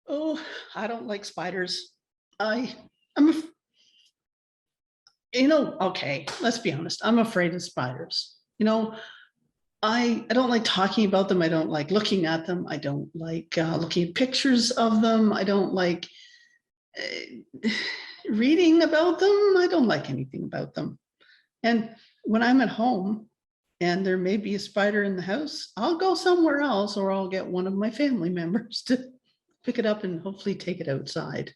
Oh, I don't like spiders. I'm, okay, let's be honest. I'm afraid of spiders. I don't like talking about them. I don't like looking at them. I don't like looking at pictures of them. I don't like reading about them. I don't like anything about them. And when I'm at home and there may be a spider in the house, I'll go somewhere else, or I'll get one of my family members to pick it up and hopefully take it outside.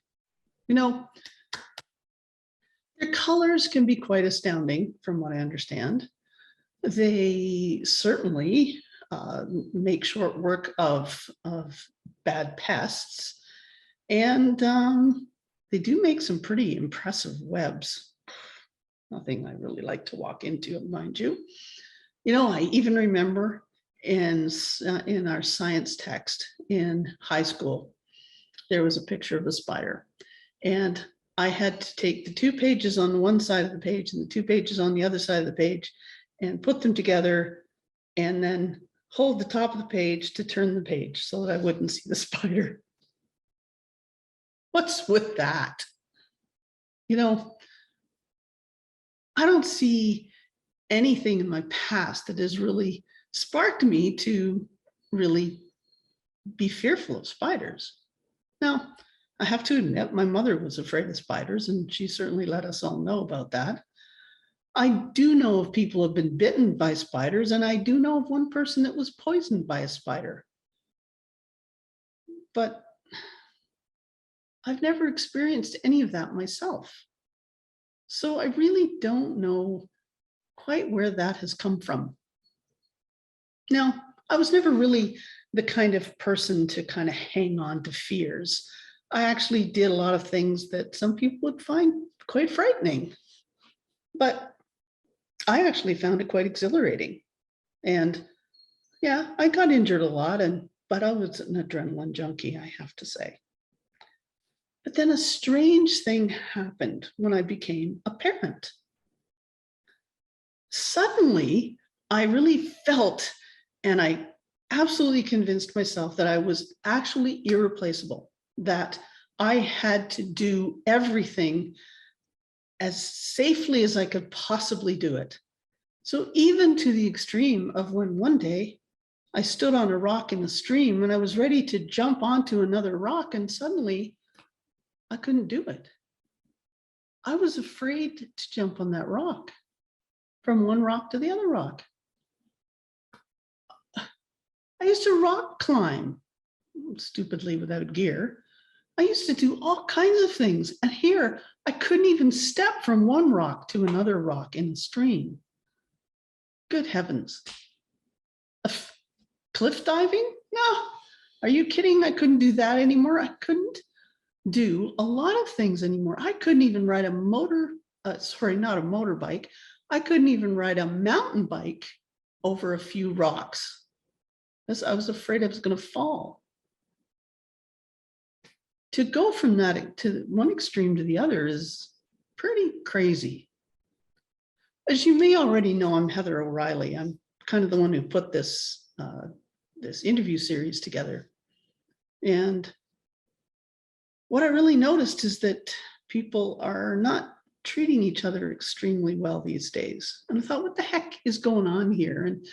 Their colors can be quite astounding from what I understand. They certainly make short work of bad pests, and they do make some pretty impressive webs. Nothing I really like to walk into, mind you. I even remember in our science text in high school, there was a picture of a spider, and I had to take the 2 pages on one side of the page and the 2 pages on the other side of the page and put them together, and then hold the top of the page to turn the page so that I wouldn't see the spider. What's with that? I don't see anything in my past that has really sparked me to really be fearful of spiders. Now, I have to admit, my mother was afraid of spiders, and she certainly let us all know about that. I do know of people who have been bitten by spiders, and I do know of one person that was poisoned by a spider. But I've never experienced any of that myself. So I really don't know quite where that has come from. Now, I was never really the kind of person to kind of hang on to fears. I actually did a lot of things that some people would find quite frightening, but I actually found it quite exhilarating. And yeah, I got injured a lot, but I was an adrenaline junkie, I have to say. But then a strange thing happened when I became a parent. Suddenly, I really felt, and I absolutely convinced myself that I was actually irreplaceable, that I had to do everything as safely as I could possibly do it. So even to the extreme of when one day I stood on a rock in the stream and I was ready to jump onto another rock, and suddenly I couldn't do it. I was afraid to jump on that rock, from one rock to the other rock. I used to rock climb, stupidly without gear. I used to do all kinds of things. And here, I couldn't even step from one rock to another rock in the stream. Good heavens. Cliff diving? No. Are you kidding? I couldn't do that anymore. I couldn't do a lot of things anymore. I couldn't even ride a not a motorbike. I couldn't even ride a mountain bike over a few rocks, because I was afraid I was going to fall. To go from that to one extreme to the other is pretty crazy. As you may already know, I'm Heather O'Reilly. I'm kind of the one who put this interview series together. And what I really noticed is that people are not treating each other extremely well these days. And I thought, what the heck is going on here? And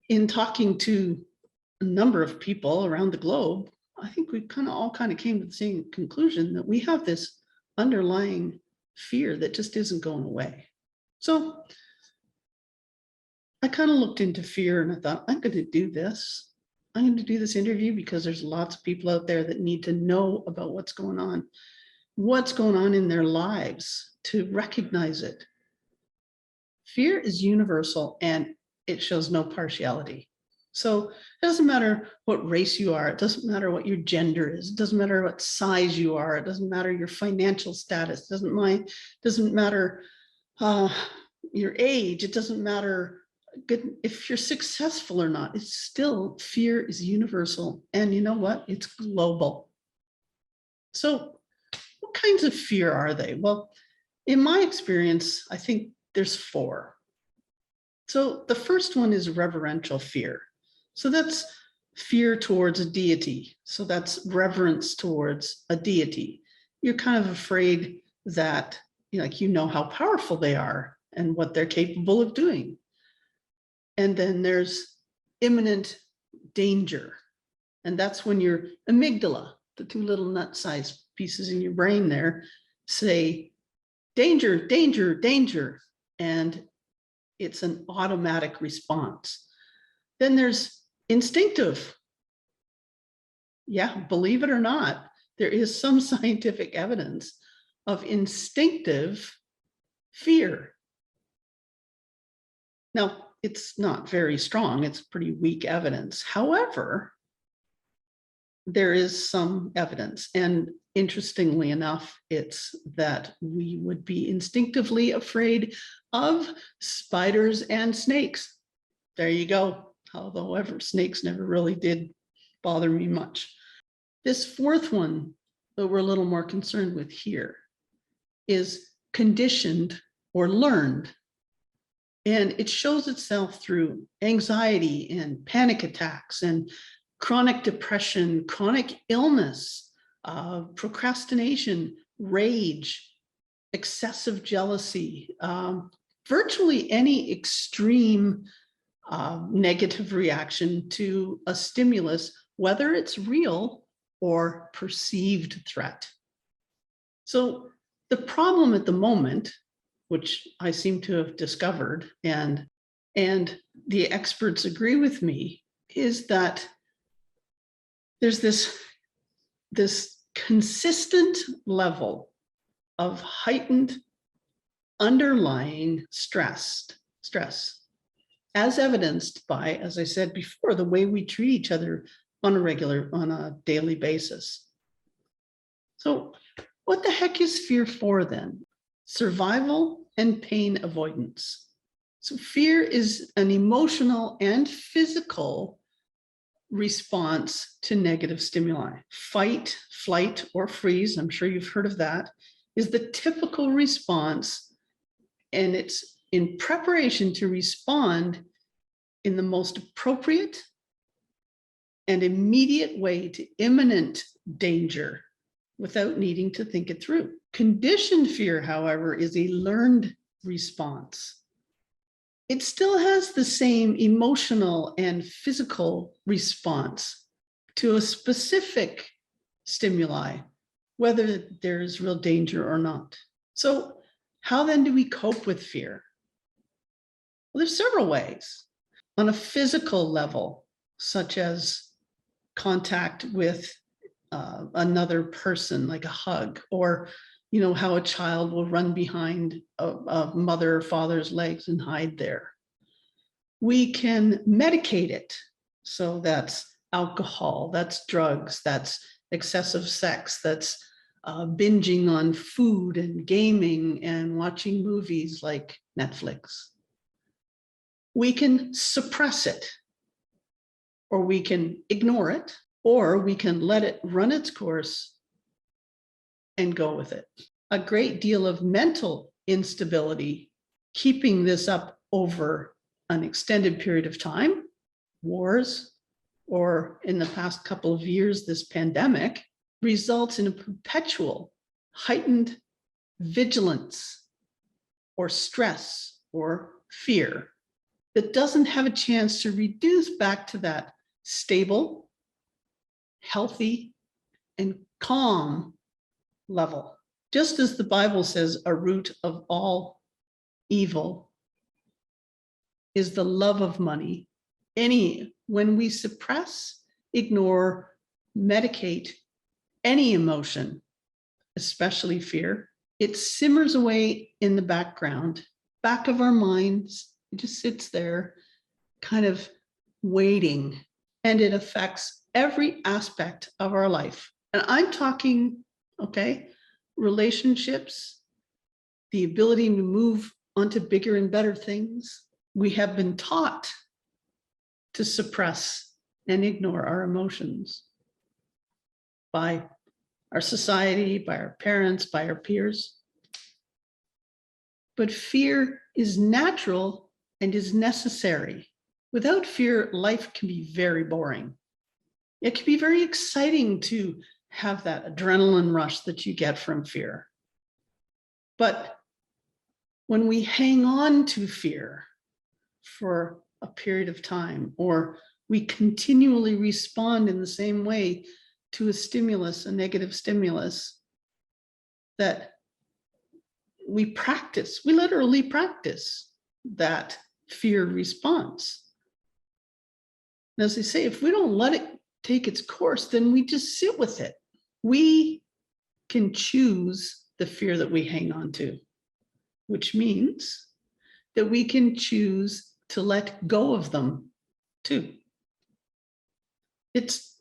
in talking to a number of people around the globe, I think we all came to the same conclusion that we have this underlying fear that just isn't going away. So I kind of looked into fear and I thought, I'm going to do this. I'm going to do this interview because there's lots of people out there that need to know about what's going on in their lives, to recognize it. Fear is universal and it shows no partiality. So it doesn't matter what race you are. It doesn't matter what your gender is. It doesn't matter what size you are. It doesn't matter your financial status. It doesn't matter your age. It doesn't matter if you're successful or not. It's still, fear is universal. And you know what? It's global. So what kinds of fear are they? Well, in my experience, I think there's 4. So the first one is reverential fear. So that's fear towards a deity. So that's reverence towards a deity. You're kind of afraid that, like, how powerful they are and what they're capable of doing. And then there's imminent danger. And that's when your amygdala, the two little nut-sized pieces in your brain there, say, danger, danger, danger. And it's an automatic response. Then there's instinctive. Yeah, believe it or not, there is some scientific evidence of instinctive fear. Now, it's not very strong, it's pretty weak evidence. However, there is some evidence, and interestingly enough, it's that we would be instinctively afraid of spiders and snakes. There you go. Although snakes never really did bother me much. This fourth one that we're a little more concerned with here is conditioned or learned. And it shows itself through anxiety and panic attacks and chronic depression, chronic illness, procrastination, rage, excessive jealousy, virtually any extreme negative reaction to a stimulus, whether it's real or perceived threat. So the problem at the moment, which I seem to have discovered, and the experts agree with me, is that there's this consistent level of heightened underlying stress, as evidenced by, as I said before, the way we treat each other on a daily basis. So what the heck is fear for then? Survival and pain avoidance. So fear is an emotional and physical response to negative stimuli. Fight, flight, or freeze, I'm sure you've heard of that, is the typical response, and it's in preparation to respond in the most appropriate and immediate way to imminent danger without needing to think it through. Conditioned fear, however, is a learned response. It still has the same emotional and physical response to a specific stimuli, whether there's real danger or not. So how then do we cope with fear? Well, there's several ways. On a physical level, such as contact with another person, like a hug, or how a child will run behind a mother or father's legs and hide there. We can medicate it. So that's alcohol, that's drugs, that's excessive sex, that's binging on food and gaming and watching movies like Netflix. We can suppress it, or we can ignore it, or we can let it run its course and go with it. A great deal of mental instability, keeping this up over an extended period of time, wars, or in the past couple of years, this pandemic, results in a perpetual heightened vigilance or stress or fear that doesn't have a chance to reduce back to that stable, healthy, and calm level. Just as the Bible says, a root of all evil is the love of money. When we suppress, ignore, medicate any emotion, especially fear, it simmers away in the background, back of our minds. It just sits there, kind of waiting, and it affects every aspect of our life. And I'm talking, relationships, the ability to move onto bigger and better things. We have been taught to suppress and ignore our emotions by our society, by our parents, by our peers. But fear is natural and is necessary. Without fear, life can be very boring. It can be very exciting to have that adrenaline rush that you get from fear. But when we hang on to fear for a period of time, or we continually respond in the same way to a stimulus, a negative stimulus, that we literally practice that fear response. And as I say, if we don't let it take its course, then we just sit with it. We can choose the fear that we hang on to, which means that we can choose to let go of them too. It's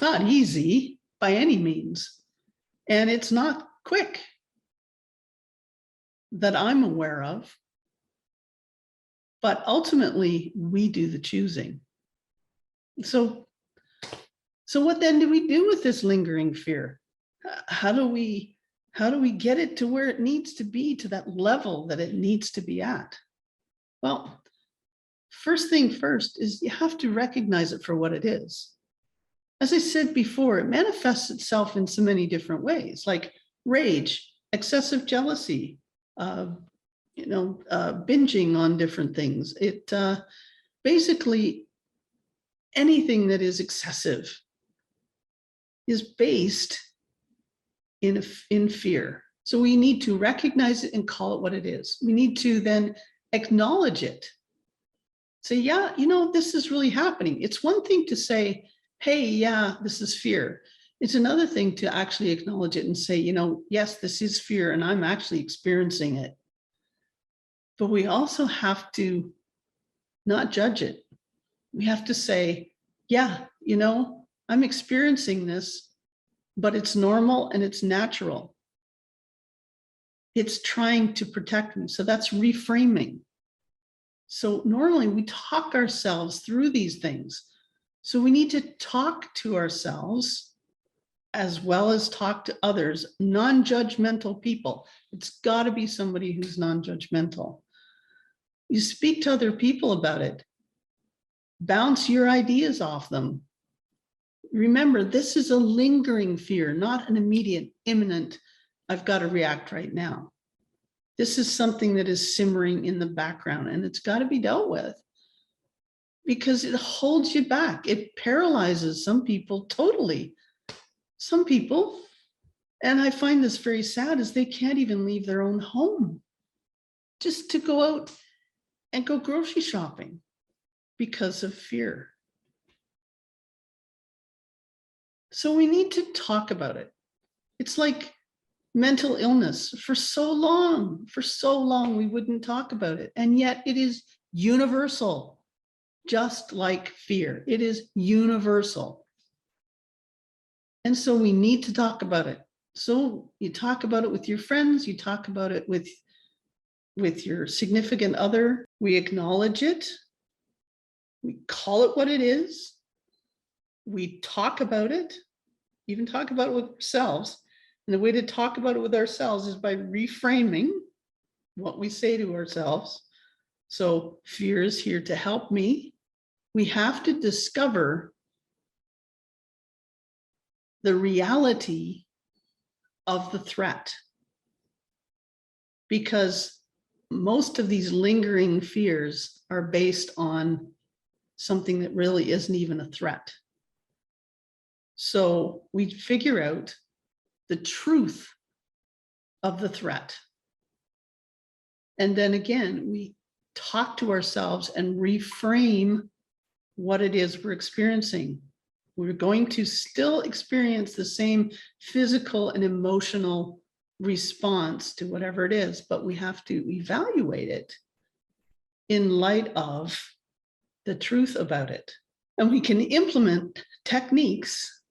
not easy by any means, and it's not quick that I'm aware of, but ultimately we do the choosing. So what then do we do with this lingering fear? How do we get it to where it needs to be, to that level that it needs to be at? Well, first thing first is you have to recognize it for what it is. As I said before, it manifests itself in so many different ways, like rage, excessive jealousy, binging on different things. It basically anything that is excessive is based in fear. So we need to recognize it and call it what it is. We need to then acknowledge it. Say, yeah, this is really happening. It's one thing to say, hey, yeah, this is fear. It's another thing to actually acknowledge it and say, yes, this is fear and I'm actually experiencing it. But we also have to not judge it. We have to say, yeah, I'm experiencing this, but it's normal and it's natural. It's trying to protect me. So that's reframing. So normally we talk ourselves through these things. So we need to talk to ourselves as well as talk to others, non-judgmental people. It's got to be somebody who's non-judgmental. You speak to other people about it. Bounce your ideas off them. Remember, this is a lingering fear, not an immediate, imminent, I've got to react right now. This is something that is simmering in the background and it's got to be dealt with because it holds you back. It paralyzes some people totally. Some people, and I find this very sad, is they can't even leave their own home just to go out and go grocery shopping because of fear. So we need to talk about it. It's like mental illness. For so long, we wouldn't talk about it. And yet it is universal, just like fear. It is universal. And so we need to talk about it. So you talk about it with your friends, you talk about it with your significant other. We acknowledge it. We call it what it is. We talk about it, even talk about it with ourselves. And the way to talk about it with ourselves is by reframing what we say to ourselves. So fear is here to help me. We have to discover the reality of the threat, because most of these lingering fears are based on something that really isn't even a threat. So we figure out the truth of the threat. And then again, we talk to ourselves and reframe what it is we're experiencing. We're going to still experience the same physical and emotional response to whatever it is, but we have to evaluate it in light of the truth about it. And we can implement techniques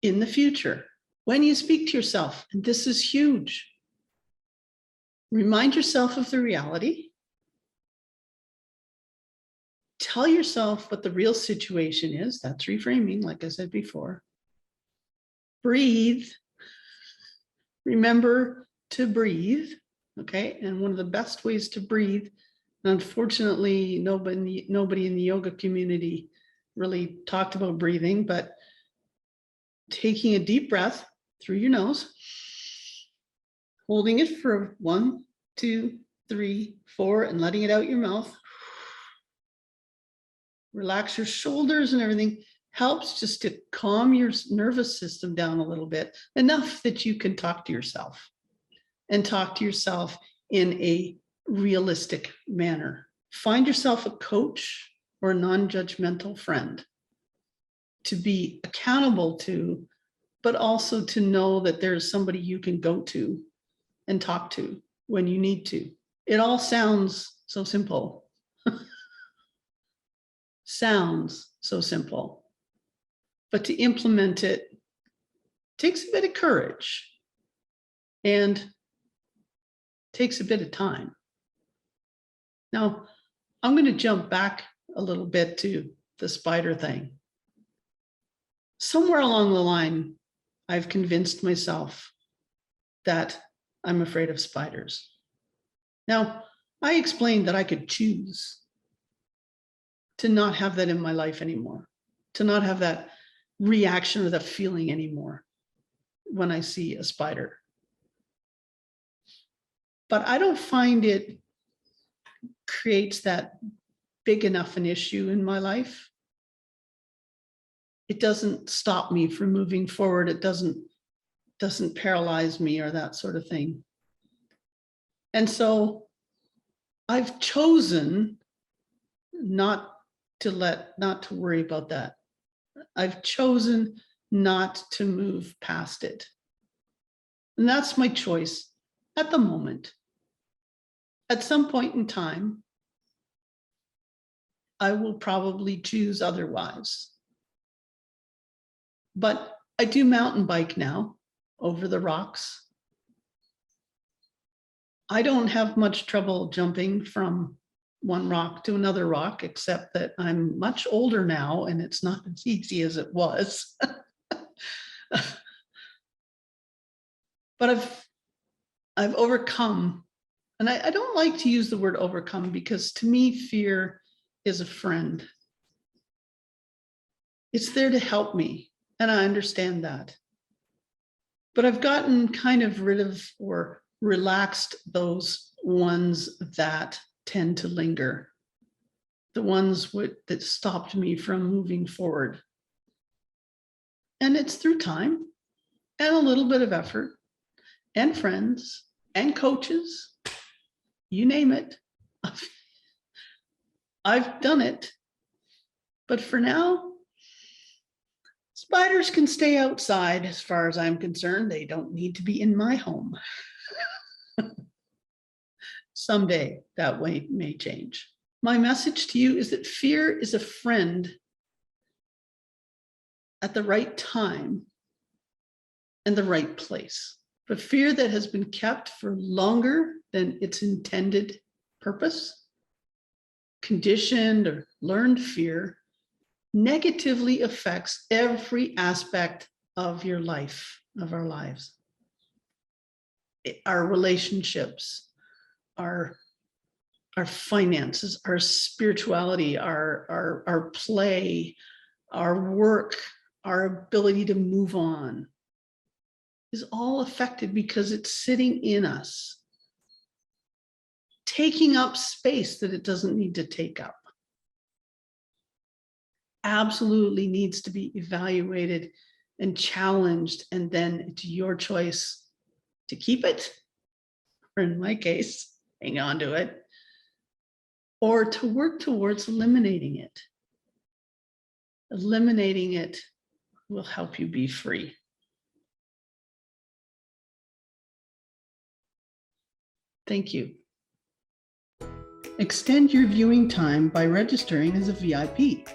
in the future. When you speak to yourself, and this is huge, remind yourself of the reality. Tell yourself what the real situation is. That's reframing, like I said before. Breathe. Remember to breathe, okay? And one of the best ways to breathe, and unfortunately, nobody in the yoga community really talked about breathing, but taking a deep breath through your nose, holding it for 1, 2, 3, 4, and letting it out your mouth. Relax your shoulders and everything. Helps just to calm your nervous system down a little bit, enough that you can talk to yourself and talk to yourself in a realistic manner. Find yourself a coach or a non-judgmental friend to be accountable to, but also to know that there's somebody you can go to and talk to when you need to. It all sounds so simple. Sounds so simple. But to implement it takes a bit of courage and takes a bit of time. Now, I'm going to jump back a little bit to the spider thing. Somewhere along the line, I've convinced myself that I'm afraid of spiders. Now, I explained that I could choose to not have that in my life anymore, to not have that reaction or that feeling anymore when I see a spider. But I don't find it creates that big enough an issue in my life. It doesn't stop me from moving forward. It doesn't paralyze me or that sort of thing. And so I've chosen not to worry about that. I've chosen not to move past it. And that's my choice at the moment. At some point in time, I will probably choose otherwise. But I do mountain bike now over the rocks. I don't have much trouble jumping from one rock to another rock, except that I'm much older now and it's not as easy as it was. But I've overcome, and I don't like to use the word overcome because to me, fear is a friend. It's there to help me, and I understand that. But I've gotten kind of rid of or relaxed those ones that tend to linger, the ones that stopped me from moving forward. And it's through time and a little bit of effort and friends and coaches, you name it. I've done it. But for now, spiders can stay outside as far as I'm concerned. They don't need to be in my home. Someday that way may change. My message to you is that fear is a friend at the right time and the right place. But fear that has been kept for longer than its intended purpose, conditioned or learned fear, negatively affects every aspect of your life, of our lives. Our relationships, our finances, our spirituality, our play, our work, our ability to move on is all affected because it's sitting in us, taking up space that it doesn't need to take up. Absolutely needs to be evaluated and challenged, and then it's your choice to keep it, or in my case, hang on to it, or to work towards eliminating it. Eliminating it will help you be free. Thank you. Extend your viewing time by registering as a VIP.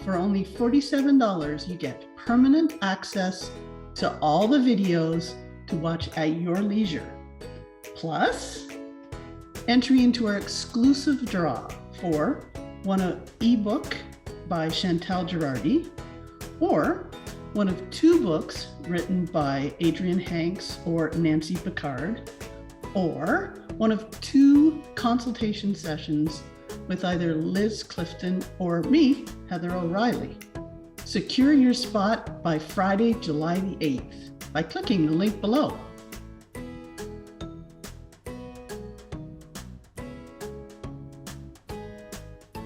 For only $47, you get permanent access to all the videos to watch at your leisure. Plus, entry into our exclusive draw for one ebook by Chantal Gerardy, or one of 2 books written by Adrian Hanks or Nancy Pickard, or one of 2 consultation sessions with either Liz Clifton or me, Heather O'Reilly. Secure your spot by Friday, July the 8th by clicking the link below.